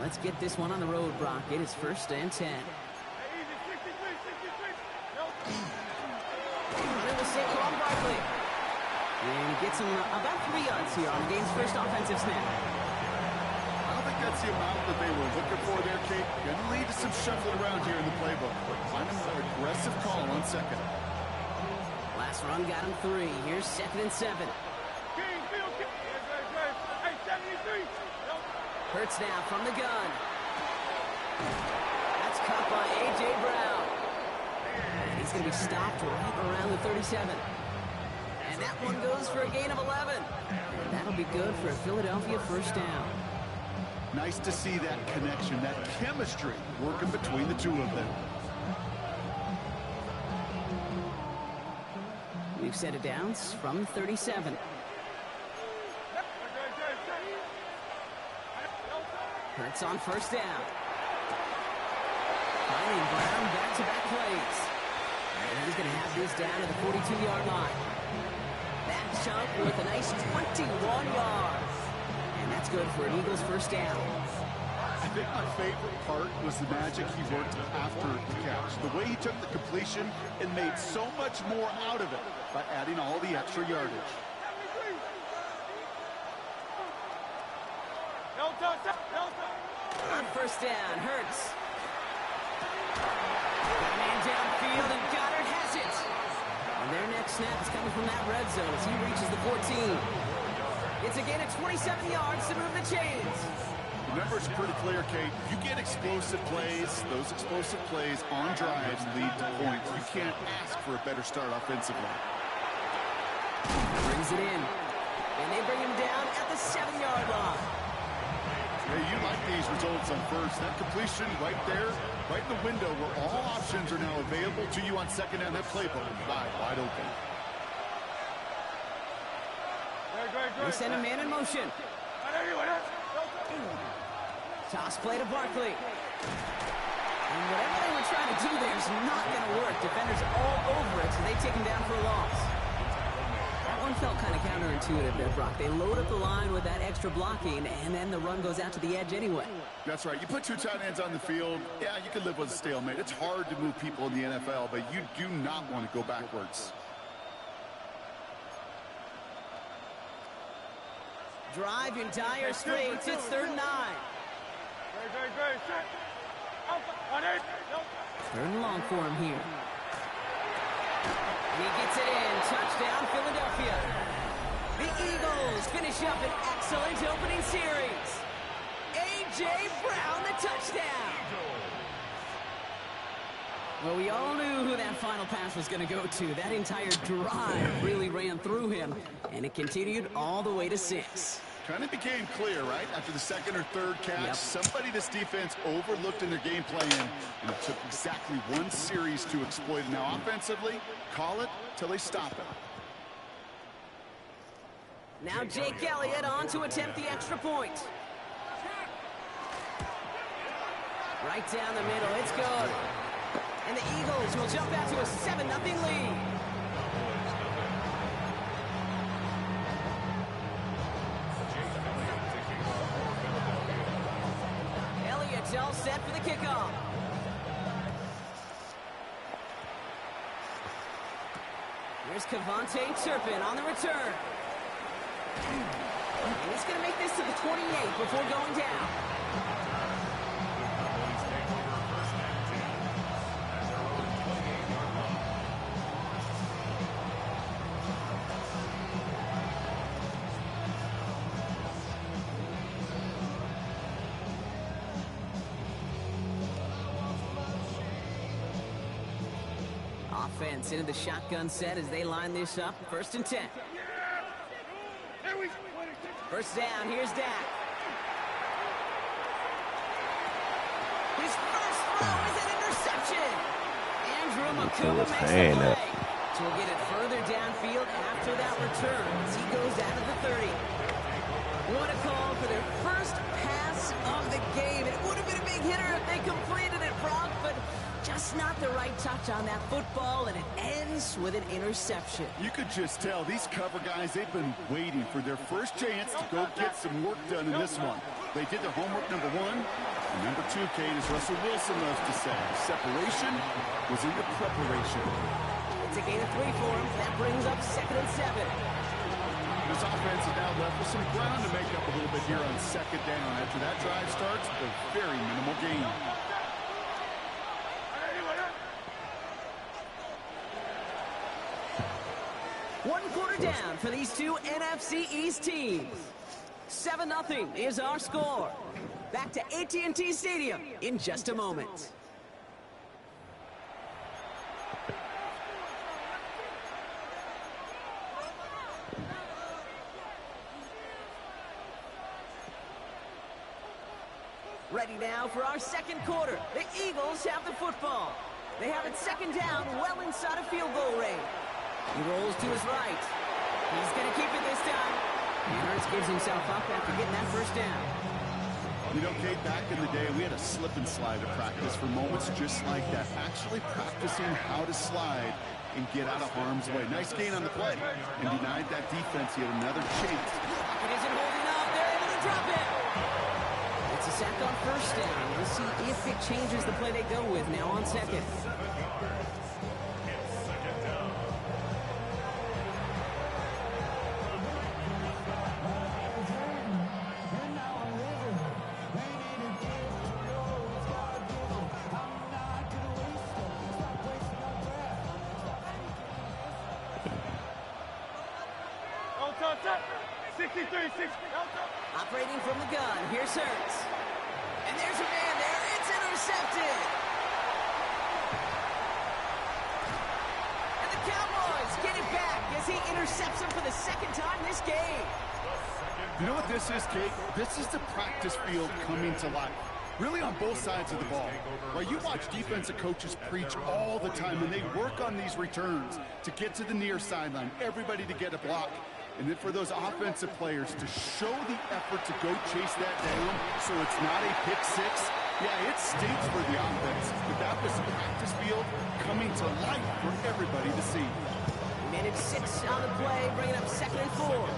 let's get this one on the road, Brock. It is 1st and 10. It will say Quan Barkley. And he gets him about 3 yards here on the game's first offensive snap. I don't think that's the amount that they were looking for there, Kate. Going to lead to some shuffling around here in the playbook. Find him an aggressive call on 2nd. Last run got him 3. Here's 2nd and 7. Hurts now from the gun. That's caught by A.J. Brown. And he's going to be stopped right around the 37. And that one goes for a gain of 11. And that'll be good for a Philadelphia 1st down. Nice to see that connection, that chemistry working between the two of them. We've set it down from 37. Hurts on 1st down. Finding Brown back-to-back plays. And he's going to have this down to the 42-yard line. That chunk with a nice 21 yards. And that's good for an Eagles 1st down. I think my favorite part was the magic he worked after the catch. The way he took the completion and made so much more out of it by adding all the extra yardage. On 1st down, Hurts. Got a man downfield, and Goddard has it. And their next snap is coming from that red zone as he reaches the 14. It's a gain of 27 yards to move the chains. The numbers are pretty clear, Kate. You get explosive plays. Those explosive plays on drives lead to points. You can't ask for a better start offensively. Brings it in. And they bring him down at the 7-yard line. Hey, you like these results on 1st. That completion right there, right in the window where all options are now available to you on 2nd down. That playbook is wide open. They send a man in motion. Toss play to Barkley. And whatever they were trying to do there is not going to work. Defenders all over it, so they take him down for a loss. That one felt kind of counterintuitive there, Brock. They load up the line with that extra blocking, and then the run goes out to the edge anyway. That's right. You put 2 tight ends on the field, yeah, you can live with a stalemate. It's hard to move people in the NFL, but you do not want to go backwards. Drive in dire straits. It's 3rd and 9. 3rd and long for him here. He gets it in. Touchdown, Philadelphia. The Eagles finish up an excellent opening series. A.J. Brown, the touchdown. Well, we all knew who that final pass was going to go to. That entire drive really ran through him, and it continued all the way to 6. Kind of became clear, right? After the 2nd or 3rd catch, somebody this defense overlooked in their game plan, and it took exactly 1 series to exploit it. Now, offensively, call it till they stop it. Now Jake Elliott on to attempt the extra point. Right down the middle, it's good. And the Eagles will jump out to a 7-0 lead. Elliott's all set for the kickoff. Here's Kevontae Turpin on the return. And he's going to make this to the 28 before going down. Offense into the shotgun set as they line this up. 1st and 10. 1st down, here's Dak. His first throw is an interception. Andrew Makuma makes the play. So we'll get it further downfield after that return as he goes out of the 30. What a call for their first pass of the game. It would have been a big hitter if they completed it, Brock, but just not the right touch on that football, and it ends with an interception. You could just tell these cover guys, they've been waiting for their first chance to go get some work done in this one. They did their homework, number one. And number two, Kate, as Russell Wilson loves to say, separation was in the preparation. It's a gain of 3 for him. That brings up 2nd and 7. This offense is now left with some ground to make up a little bit here on 2nd down. After that drive starts, a very minimal gain. One quarter down for these two NFC East teams. 7-0 is our score. Back to AT&T Stadium in just a moment. Ready now for our 2nd quarter. The Eagles have the football. They have it 2nd down, well inside of field goal range. He rolls to his right. He's going to keep it this time. And Hurts gives himself up after getting that 1st down. You know, Kate, back in the day, we had a slip and slide to practice for moments just like that. Actually practicing how to slide and get out of harm's way. Nice gain on the play. And denied that defense yet another chance. It isn't holding up. They're able to drop it. It's a sack on 1st down. We'll see if it changes the play they go with now on 2nd. Operating from the gun, here's Hurts. And there's a man there, it's intercepted! And the Cowboys get it back as he intercepts him for the 2nd time this game. You know what this is, Kate? This is the practice field coming to life. Really on both sides of the ball. While you watch defensive coaches preach all the time, and they work on these returns to get to the near sideline, everybody to get a block. And then for those offensive players to show the effort to go chase that down so it's not a pick six, yeah, it stinks for the offense. But that was practice field coming to life for everybody to see. Minute 6 on the play, bringing up 2nd and 4.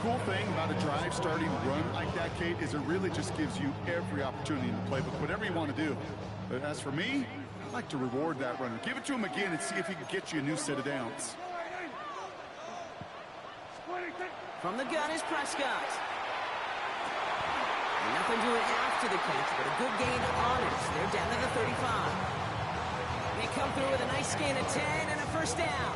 Cool thing about a drive starting run like that, Kate, is it really just gives you every opportunity in the playbook, whatever you want to do. But as for me, I'd like to reward that runner. Give it to him again and see if he can get you a new set of downs. From the gun is Prescott. Nothing doing after the catch, but a good gain on it. They're down to the 35. They come through with a nice gain of 10 and a 1st down.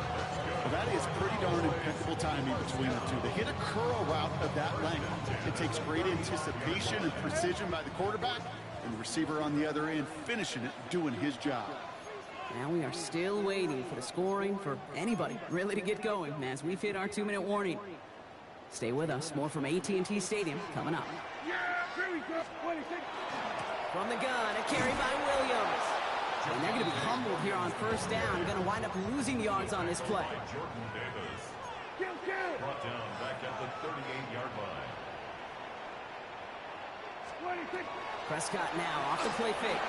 Well, that is pretty darn impeccable timing between the two. They hit a curl route of that length. It takes great anticipation and precision by the quarterback, and the receiver on the other end finishing it, doing his job. Now we are still waiting for the scoring for anybody really to get going as we've hit our 2-minute warning. Stay with us. More from AT&T Stadium coming up. From the gun, a carry by Williams. And they're going to be humbled here on 1st down. Going to wind up losing yards on this play. Brought down back at the 38-yard line. Prescott now off the play fake.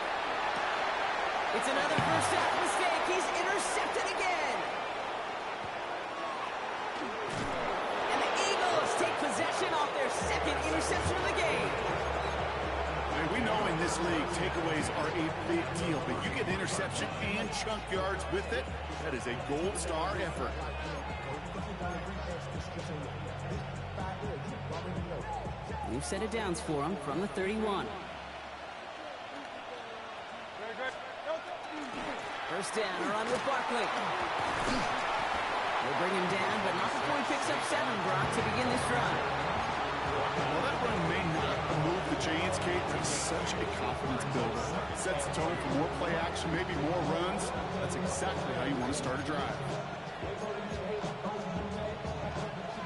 It's another 1st down mistake. He's intercepted again. And the Eagles take possession off their 2nd interception of the game. And we know in this league, takeaways are a big deal, but you get interception and chunk yards with it. That is a gold star effort. New set of downs for him from the 31. 1st down, a run with Barkley. They bring him down, but not before he picks up 7, Brock, to begin this drive. Well, that run may not move the chains, Kate, but it's such a confidence builder. It sets the tone for more play action, maybe more runs. That's exactly how you want to start a drive.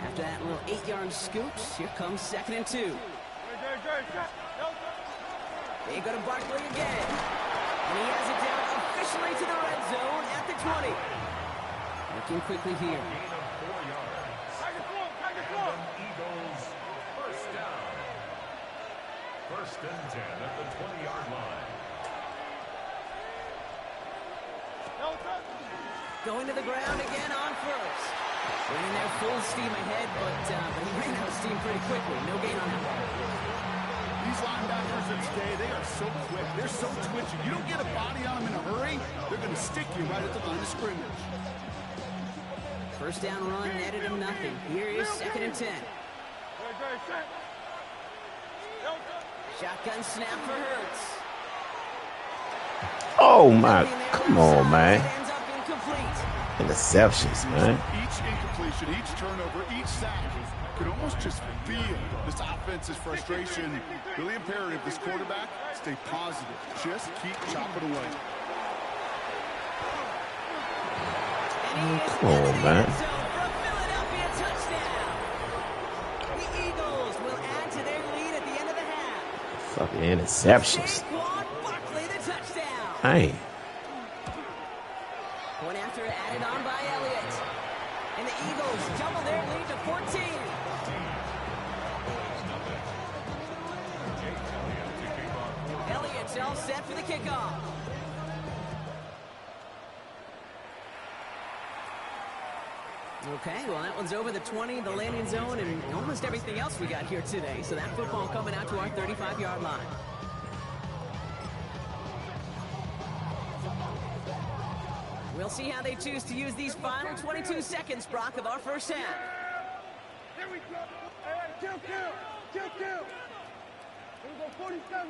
After that little 8-yard scoop, here comes 2nd and 2. They go to Barkley again. And he has it down officially to the red zone at the 20. Working quickly here. going to the ground again on first. Running there full steam ahead, but he ran out of steam pretty quickly. No gain on that one. These linebackers of today, they are so quick. They're so twitchy. You don't get a body on them in a hurry, they're going to stick you right at the line of scrimmage. First down run netted him nothing. Here is 2nd and 10. Shotgun snap for Hurts. Oh my, come on, man. Ends up incomplete. Interceptions, man. Each incompletion, each turnover, each sack, could almost just feel this offense's frustration. Really imperative this quarterback stay positive. Just keep chopping away. Come on, man. For a Philadelphia touchdown. The Eagles will add to their lead at the end of the half. Fucking interceptions. Saquon Barkley, the touchdown. Hey. Point after added on by Elliott. And the Eagles double their lead to 14. Elliott's all set for the kickoff. Okay, well, that one's over the 20, the landing zone, and almost everything else we got here today. So that football coming out to our 35-yard line. We'll see how they choose to use these final 22 seconds, Brock, of our first half. Here we go. Kill. Here we go, 47.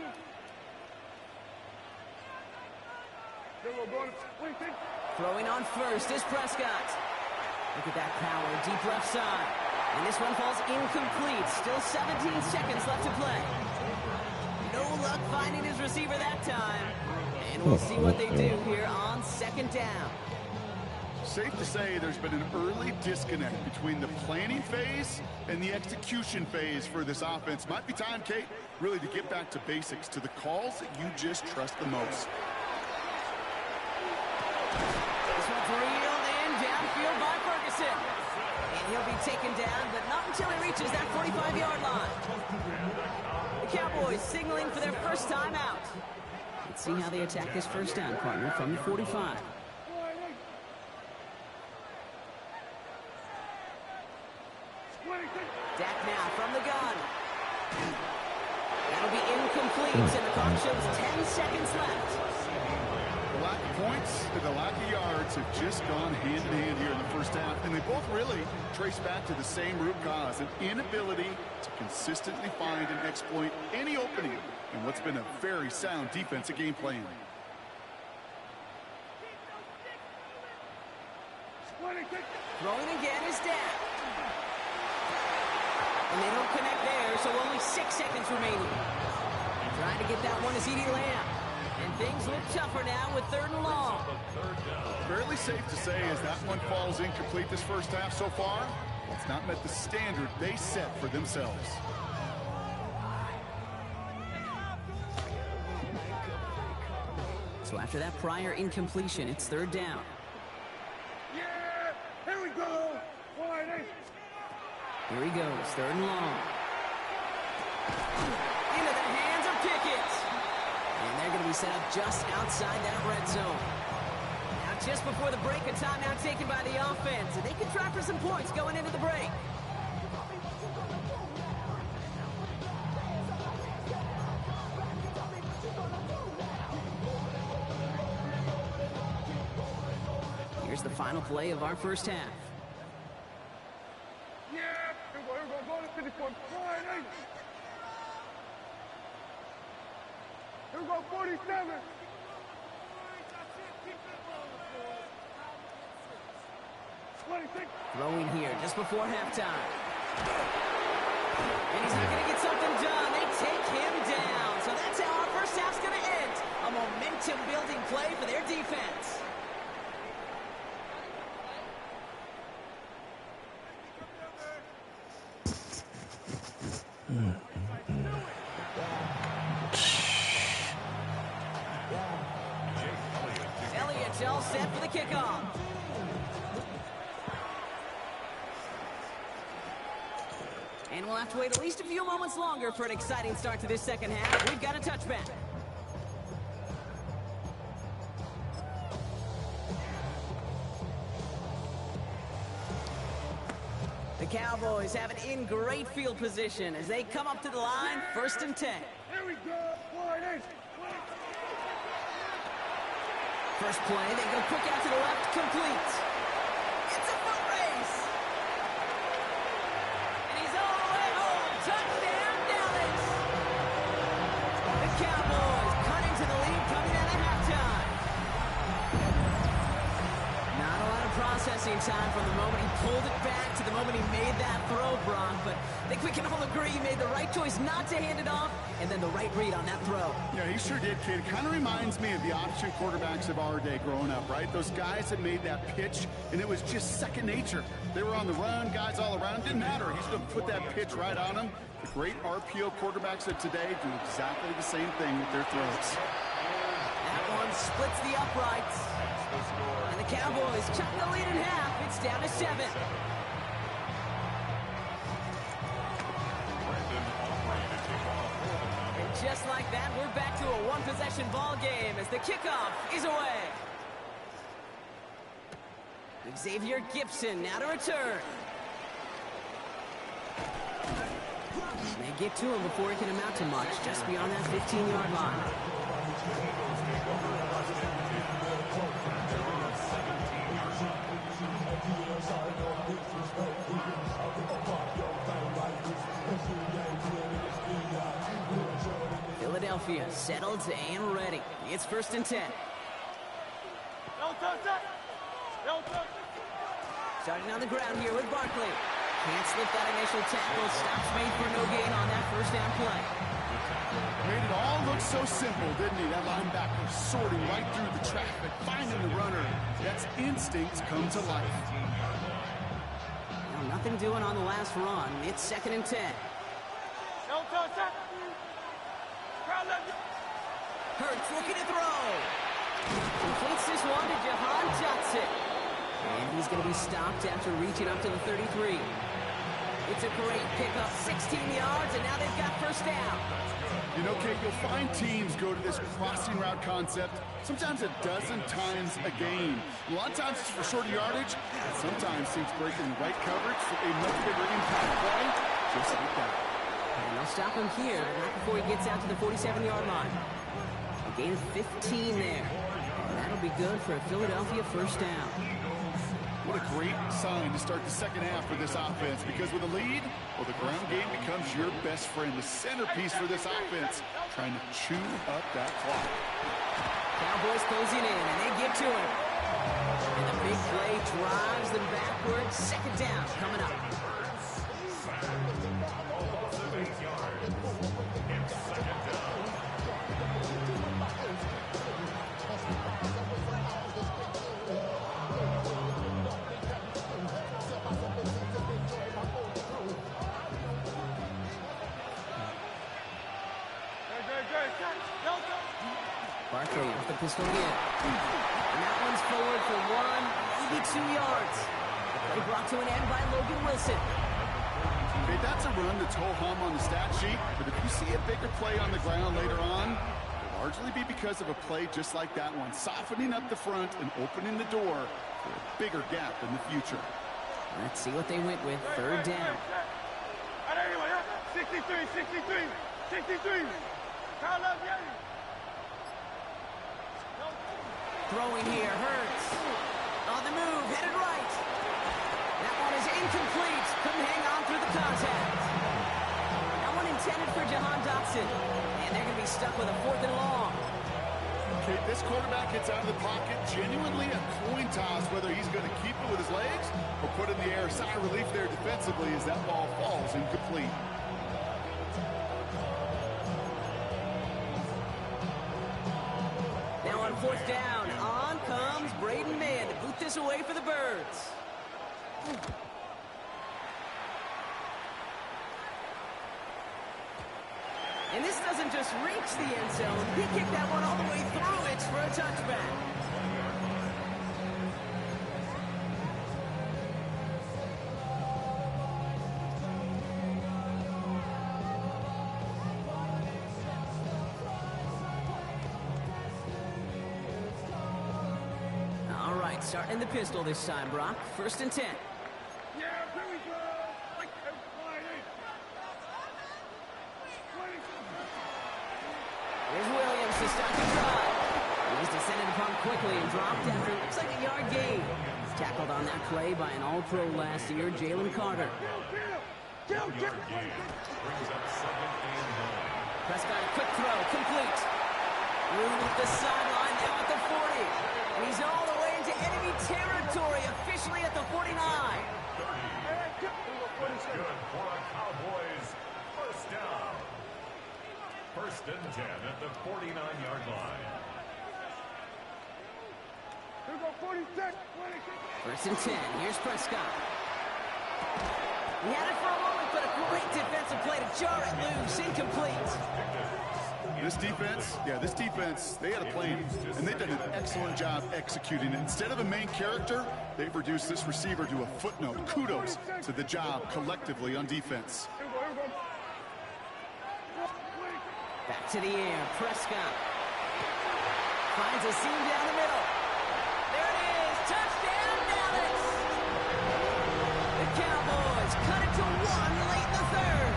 Here we go, 26. Throwing on first is Prescott. Look at that power, deep left side. And this one falls incomplete. Still 17 seconds left to play. No luck finding his receiver that time. And we'll see what they do here on 2nd down. Safe to say there's been an early disconnect between the planning phase and the execution phase for this offense. Might be time, Kate, really to get back to basics, to the calls that you just trust the most. This one's reeled in downfield by Ferguson. And he'll be taken down, but not until he reaches that 45-yard line. The Cowboys signaling for their first time out. Let's see how they attack this first down, partner, from the 45. Dak now from the gun. That'll be incomplete, and the clock shows 10 seconds left. The lack of points and the lack of yards have just gone hand in hand here in the first half, and they both really trace back to the same root cause, an inability to consistently find and exploit any opening in what's been a very sound defensive game plan. Throwing again is Dak. And they don't connect there, so only 6 seconds remaining. Trying to get that one is CeeDee Lamb. And things look tougher now with 3rd and long. Fairly safe to say as that one falls incomplete this first half so far, it's not met the standard they set for themselves. So after that prior incompletion, it's 3rd down. Yeah, here we go. Here he goes, 3rd and long. Into the hands of Pickett. And they're going to be set up just outside that red zone. Now just before the break, a timeout taken by the offense. And they can try for some points going into the break. Here's the final play of our first half. Yeah, here we go, go to 54. Here we go, 47. Throwing here just before halftime. And he's not going to get something done. They take him down. So that's how our first half's going to end. A momentum-building play for their defense. Elliott's all set for the kickoff. And we'll have to wait at least a few moments longer for an exciting start to this second half. We've got a touchback. The Cowboys have it in great field position as they come up to the line, 1st and 10. Here we go. Wide eight. First play, they go quick out to the left, complete. It's a foot race. And he's all the way home. Touchdown, Dallas. The Cowboys cutting to the lead coming out of halftime. Not a lot of processing time from the moment he pulled it back to the moment he made that throw, Brock. But I think we can all agree he made the right choice not to hand it off, and then the right read on that throw. Yeah, he sure did, kid. It kind of reminds me of the option quarterbacks of our day growing up, right? Those guys that made that pitch, and it was just second nature. They were on the run, guys all around. Didn't matter. He's going to put that pitch right on them. The great RPO quarterbacks of today do exactly the same thing with their throws. That one splits the uprights. And the Cowboys cut the lead in half. It's down to 7. And just like that, we're back to a one-possession ball game as the kickoff is away. Xavier Gipson now to return. They get to him before he can amount to much, just beyond that 15-yard line. Philadelphia settled and ready. It's 1st and 10. Starting on the ground here with Barkley. Can't slip that initial tackle. Stops made for no gain on that first down play. Made it all look so simple, didn't he? That linebacker sorting right through the traffic, finding the runner. That's instincts come to life. Well, nothing doing on the last run. It's 2nd and 10. Hurts looking to throw. Completes this one to Jahan Dotson. And he's going to be stopped after reaching up to the 33. It's a great pickup, 16 yards, and now they've got first down. You know, Kate, you'll find teams go to this crossing route concept sometimes a dozen times a game. A lot of times it's for shorter yardage. Sometimes teams breaking the right coverage for a much bigger impact play, just like that. And they'll stop him here, not before he gets out to the 47-yard line. A gain of 15 there. And that'll be good for a Philadelphia first down. What a great sign to start the second half for this offense, because with a lead, well, the ground game becomes your best friend, the centerpiece for this offense, trying to chew up that clock. Cowboys closing in, and they get to him. And the big play drives them backwards. Second down coming up. Barkley off the pistol again. And that one's forward for 1, maybe 2 yards. The play brought to an end by Logan Wilson. Okay, that's a run that's ho-hum on the stat sheet, but if you see a bigger play on the ground later on, it'll largely be because of a play just like that one, softening up the front and opening the door for a bigger gap in the future. Let's see what they went with. Third down. 63. Throwing here, Hurts. On the move, headed right. That one is incomplete. Couldn't hang on through the contact. That one intended for Jahan Dotson. And they're going to be stuck with a 4th and long. Okay, this quarterback gets out of the pocket, genuinely a coin toss whether he's going to keep it with his legs or put it in the air. Sigh of relief there defensively as that ball falls incomplete. Now on 4th down, on comes Braden Mann to boot this away for the Birds. And this doesn't just reach the end zone. He kicked that one all the way through it for a touchback. All right, starting the pistol this time, Brock. 1st and 10. Yeah, here we go. to start the drive. He's descended upon quickly and dropped after looks like a yard gain. Tackled on that play by an All-Pro last year, Jalen Carter. Prescott, a quick throw, complete. Room at the sideline, now at the 40. And he's all the way into enemy territory, officially at the 49. Good for a Cowboys first down. First and 10 at the 49-yard line. Here go 46. First and 10. Here's Prescott. He had it for a moment, but a great defensive play to jar it loose. Incomplete. This defense, they had a plan, and they've done an excellent job executing it. Instead of a main character, they've reduced this receiver to a footnote. Kudos to the job collectively on defense. Back to the air. Prescott finds a seam down the middle. There it is. Touchdown, Dallas. The Cowboys cut it to 1 late in the third.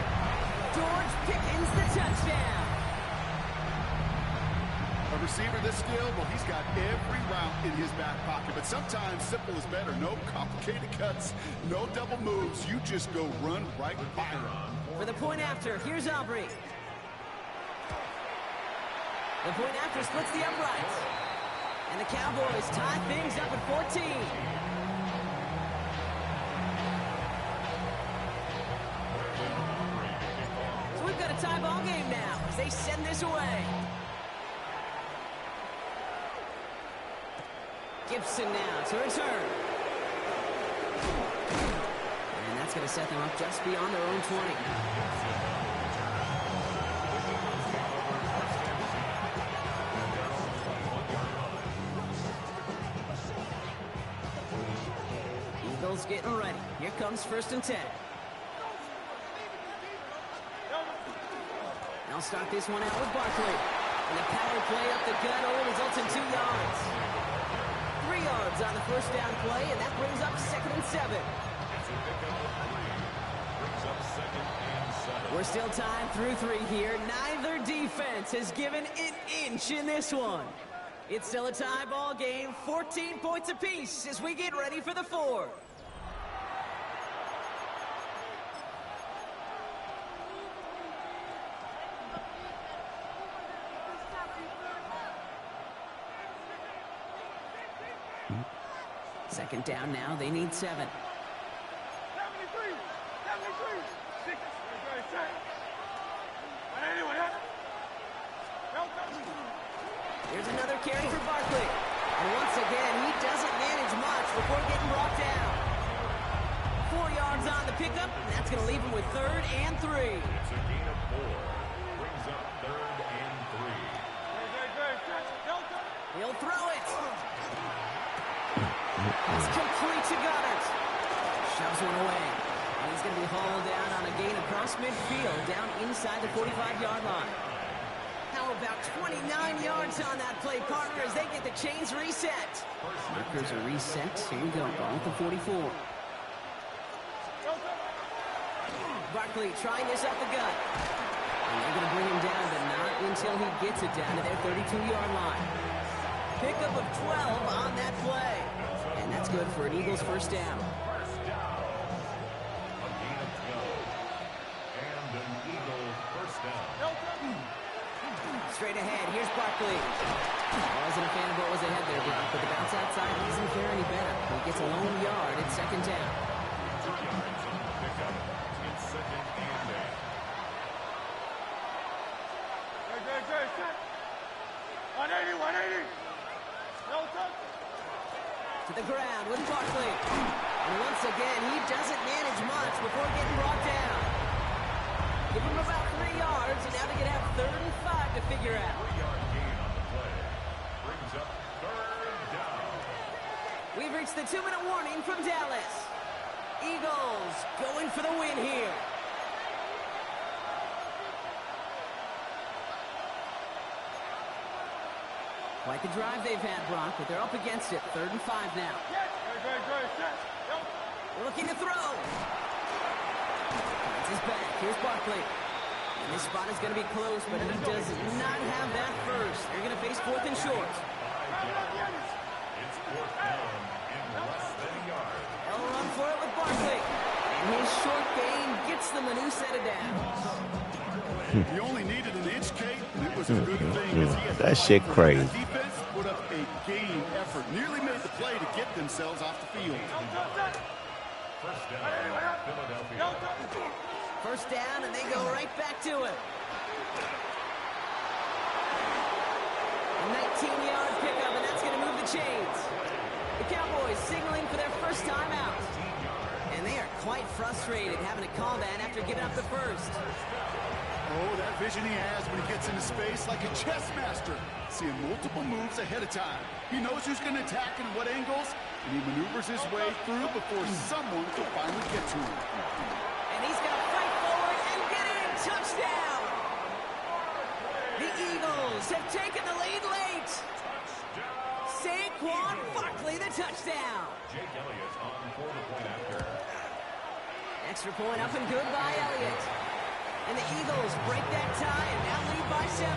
George Pickens the touchdown. A receiver this skilled, well, he's got every route in his back pocket, but sometimes simple is better. No complicated cuts, no double moves. You just go run right by him. For the point after, here's Aubrey. The point after splits the uprights. And the Cowboys tie things up at 14. So we've got a tie ball game now as they send this away. Gibson now to return. And that's going to set them up just beyond their own 20. Eagles getting ready. Here comes first and 10. They'll start this one out with Barkley. And the power play up the gut only results in 2 yards. 3 yards on the first down play, and that brings up 2nd and 7. We're still tied through 3 here. Neither defense has given an inch in this one. It's still a tie ball game, 14 points apiece as we get ready for the 4th. Second down now, they need 7. 73. 73. 6. Here's another carry for Barkley. And once again, he doesn't manage much before getting brought down. 4 yards on the pickup, and that's going to leave him with 3rd and 3. It's a gain of 4. Brings up 3rd and 3. He'll throw it. It's complete to Goddard. Shoves one away. And he's going to be hauled down on a gain across midfield, down inside the 45-yard line. How about 29 yards on that play, partner, as they get the chains reset. Markers are reset. Here you go, ball at the 44. Barkley trying this up the gut. And they're going to bring him down, but not until he gets it down to their 32-yard line. Pickup of 12 on that play. And that's good for an Eagles first down. First down. A gain of 12. And an Eagles first down. Straight ahead, here's Barkley. Wasn't a fan of what was ahead there, Brock, but the bounce outside doesn't fare any better. He gets a lone yard at 2nd down. 2 yards on the pickup. It's 2nd and 8. 180. To the ground with Barkley. And once again, he doesn't manage much before getting brought down. Give him about 3 yards, and now they're going to have 3rd and 5 to figure out. 3-yard gain on the play. Brings up 3rd down. We've reached the 2-minute warning from Dallas. Eagles going for the win here. Quite the drive they've had, Brock, but they're up against it. 3rd and 5 now. Looking to throw. Finds his back. Here's Barkley. And this spot is going to be close, but he does not have that first. They're going to face 4th and short. It's 4th down in less than a yard. They'll run for it with Barkley. And his short gain gets them a new set of downs. He only needed an inch, Kate, and it was a good thing. As he had That shit crazy. The defense put up a game effort, nearly made the play to get themselves off the field. First down, Philadelphia. First down, and they go right back to it. A 19-yard pickup, and that's going to move the chains. The Cowboys signaling for their first timeout. And they are quite frustrated having to call that after giving up the first. Oh, that vision he has when he gets into space like a chess master, seeing multiple moves ahead of time. He knows who's going to attack and what angles, and he maneuvers his way through before someone can finally get to him. And he's going to fight forward and get in. Touchdown! The Eagles have taken the lead late. Saquon Barkley, the touchdown. Jake Elliott on for the point after. Extra point up and good by Elliott. And the Eagles break that tie and now lead by 7.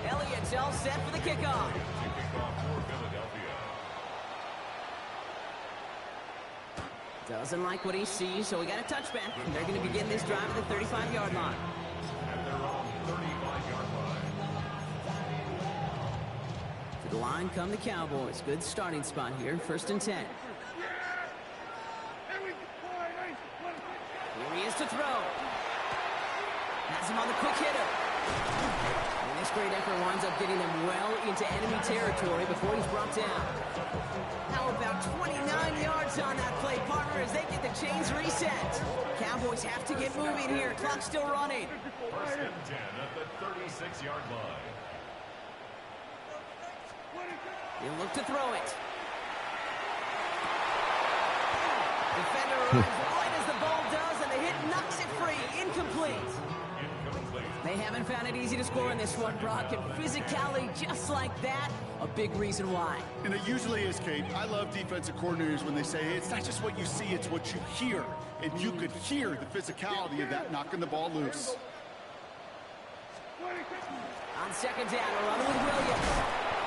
Elliott's all set for the kickoff. Kickoff for Philadelphia. Doesn't like what he sees, so we got a touchback. And they're going to begin this drive at the 35-yard line. At their own 35-yard line. To the line come the Cowboys. Good starting spot here. 1st and 10. Here he is to throw. Has him on the quick hitter. And this great effort winds up getting them well into enemy territory before he's brought down. How about 29 yards on that play, partner, as they get the chains reset. Cowboys have to get moving here. Clock's still running. First and 10 at the 36-yard line. He'll look to throw it. Defender arrives right as the ball does, and the hit knocks it free. Incomplete. They haven't found it easy to score in this one, Brock, and physicality just like that, a big reason why. And it usually is, Kate. I love defensive coordinators when they say, hey, it's not just what you see, it's what you hear. And you could hear the physicality of that knocking the ball loose. On 2nd down, a run with Williams.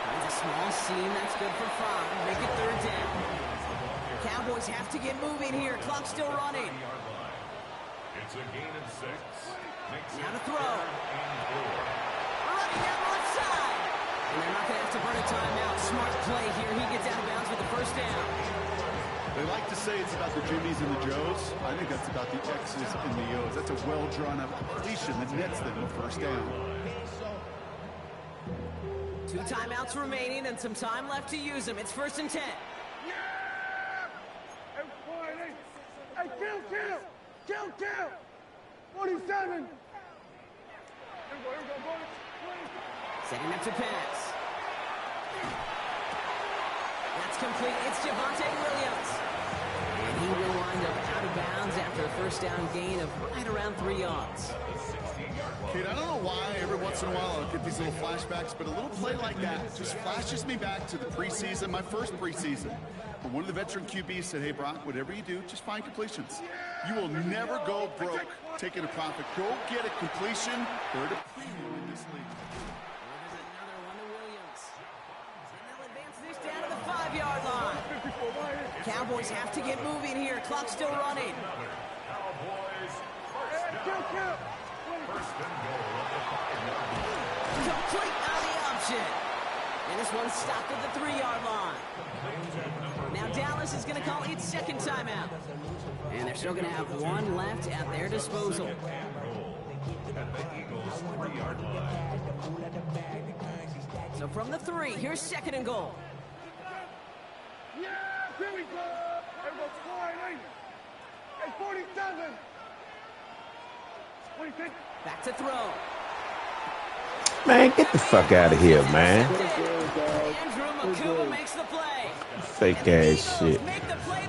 Finds a small seam, that's good for 5. Make it 3rd down. Cowboys have to get moving here. Clock's still running. It's a gain of 6. Now to throw. Running down the left side. And they're not going to have to burn a timeout. Smart play here. He gets out of bounds with the first down. They like to say it's about the Jimmies and the Joes. I think that's about the X's and the O's. That's a well-drawn-up completion that nets them a first down. 2 timeouts remaining and some time left to use them. It's 1st and 10. Hey, kill! 47! Setting up to pass. That's complete. It's Javonte Williams. And he will wind up out of bounds after a first down gain of right around 3 yards. Kate, I don't know why every once in a while I'll get these little flashbacks, but a little play like that just flashes me back to the preseason, my first preseason. When one of the veteran QBs said, hey, Brock, whatever you do, just find completions. You will never go broke taking a profit. Go get a completion. They're at a premium in this league. There's another one to Williams. And they'll advance this down to the 5-yard line. Cowboys have to get moving here. Clock's still running. Cowboys, first and goal at the 5-yard line. Complete on the option. And this one's stopped at the 3-yard line. Now Dallas is going to call its 2nd timeout. And they're still going to have 1 left at their disposal. At the Eagles' 3-yard line. So from the 3, here's 2nd and goal. Yeah, here we go! Everyone's flying! Hey, 47! 26! Back to throw. Man, get the fuck out of here, man. Andrew Makuma makes the play. Fake ass shit. Make the play